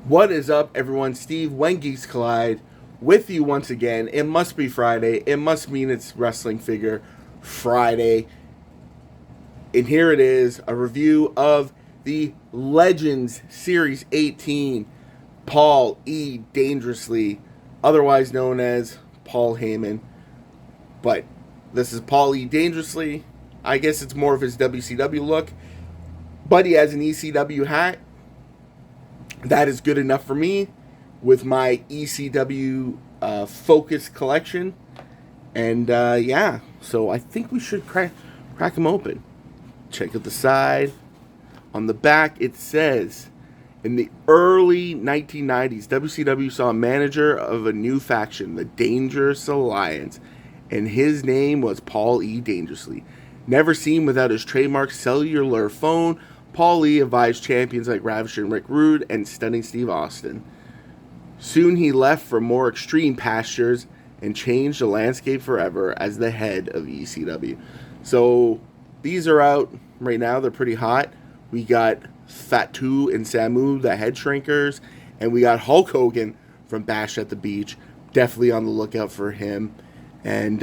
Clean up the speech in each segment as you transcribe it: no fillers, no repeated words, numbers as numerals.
What is up, everyone? Steve, When Geeks Collide, with you once again. It must be Friday. It must mean it's Wrestling Figure Friday. And here it is, a review of the Legends Series 18, Paul E. Dangerously, otherwise known as Paul Heyman. But this is Paul E. Dangerously. I guess it's more of his WCW look. But he has an ECW hat. That is good enough for me with my ECW Focus collection. And yeah, so I think we should crack them open. Check out the side. On the back, it says, in the early 1990s, WCW saw a manager of a new faction, the Dangerous Alliance, and his name was Paul E. Dangerously. Never seen without his trademark cellular phone, Paul Lee advised champions like Ravishing Rick Rude and Stunning Steve Austin. Soon he left for more extreme pastures and changed the landscape forever as the head of ECW. So these are out right now. They're pretty hot. We got Fatu and Samu, the head shrinkers, and we got Hulk Hogan from Bash at the Beach. Definitely on the lookout for him. And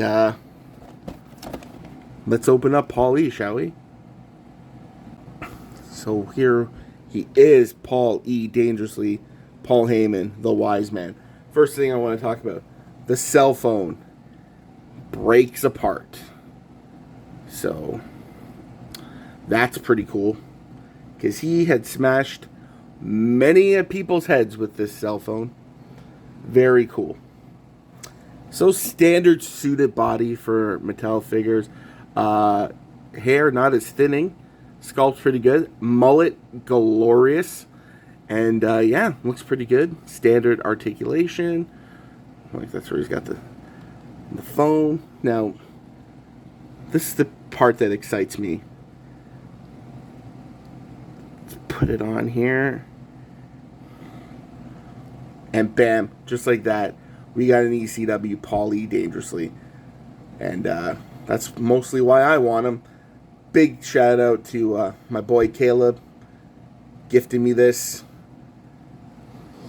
let's open up Paul E., shall we? So here he is, Paul E. Dangerously, Paul Heyman, the wise man. First thing I want to talk about, the cell phone breaks apart. So that's pretty cool, because he had smashed many people's heads with this cell phone. Very cool. So standard suited body for Mattel figures. Hair not as thinning. Sculpt's pretty good. Mullet, glorious. And, yeah, looks pretty good. Standard articulation. Like, that's where he's got the phone. Now, this is the part that excites me. Let's put it on here. And bam, just like that, we got an ECW Paul E. Dangerously. And, that's mostly why I want him. Big shout out to my boy Caleb, gifting me this.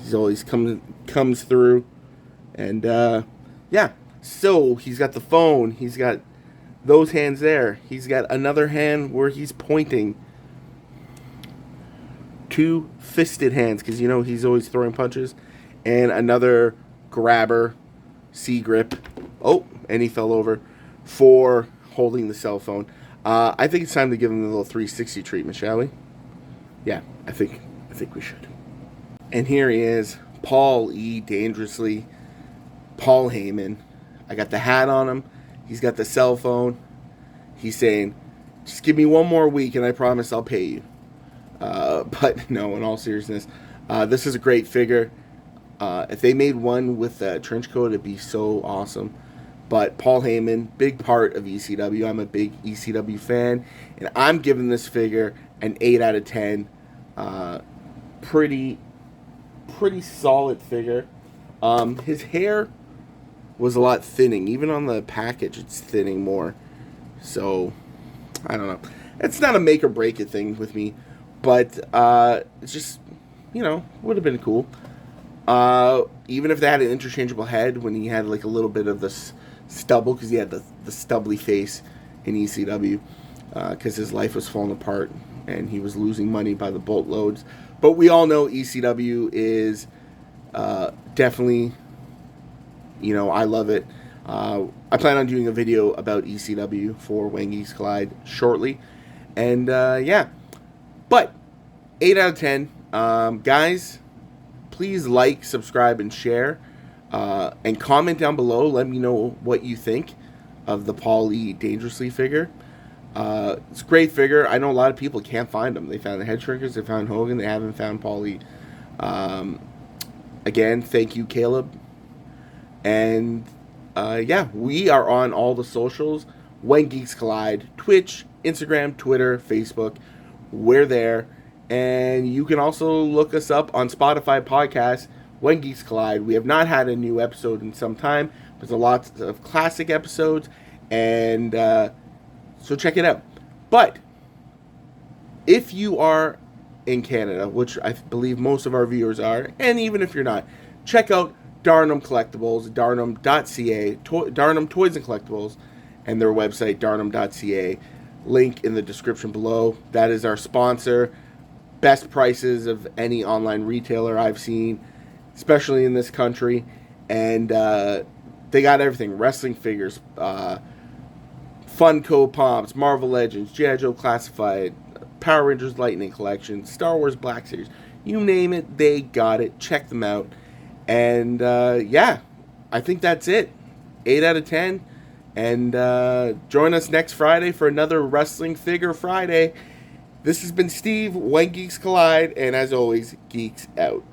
He's always comes through, and yeah. So he's got the phone. He's got those hands there. He's got another hand where he's pointing. Two fisted hands, because you know he's always throwing punches, and another grabber, C grip. Oh, and he fell over for holding the cell phone. I think it's time to give him a little 360 treatment, shall we? Yeah, I think we should. And here he is, Paul E. Dangerously, Paul Heyman. I got the hat on him. He's got the cell phone. He's saying, just give me one more week and I promise I'll pay you. But no, in all seriousness, this is a great figure. If they made one with a trench coat, it'd be so awesome. But Paul Heyman, big part of ECW. I'm a big ECW fan. And I'm giving this figure an 8 out of 10. Pretty solid figure. His hair was a lot thinning. Even on the package, it's thinning more. So, I don't know. It's not a make or break it thing with me. But it's just, would have been cool. Even if they had an interchangeable head when he had like a little bit of this stubble, because he had the stubbly face in ECW, because his life was falling apart and he was losing money by the boatloads. But we all know ECW is definitely, I love it. I plan on doing a video about ECW for When Geeks Collide shortly. And yeah, but 8 out of 10. Guys, please like, subscribe, and share. And comment down below. Let me know what you think of the Paul E. Dangerously figure. It's a great figure. I know a lot of people can't find them. They found the head shrinkers. They found Hogan. They haven't found Paul E. Again, thank you, Caleb. And yeah, we are on all the socials. When Geeks Collide. Twitch, Instagram, Twitter, Facebook. We're there. And you can also look us up on Spotify podcasts. When Geeks Collide. We have not had a new episode in some time. There's a lot of classic episodes, and so check it out. But if you are in Canada, which I believe most of our viewers are, and even if you're not, check out Darnum Collectibles, darnum.ca, Darnum Toys and Collectibles, and their website, darnum.ca. Link in the description below. That is our sponsor. Best prices of any online retailer I've seen, especially in this country. And they got everything. Wrestling figures, Funko Pops, Marvel Legends, G.I. Joe Classified, Power Rangers Lightning Collection, Star Wars Black Series. You name it, they got it. Check them out. And yeah, I think that's it. 8 out of 10. And join us next Friday for another Wrestling Figure Friday. This has been Steve, When Geeks Collide, and as always, Geeks out.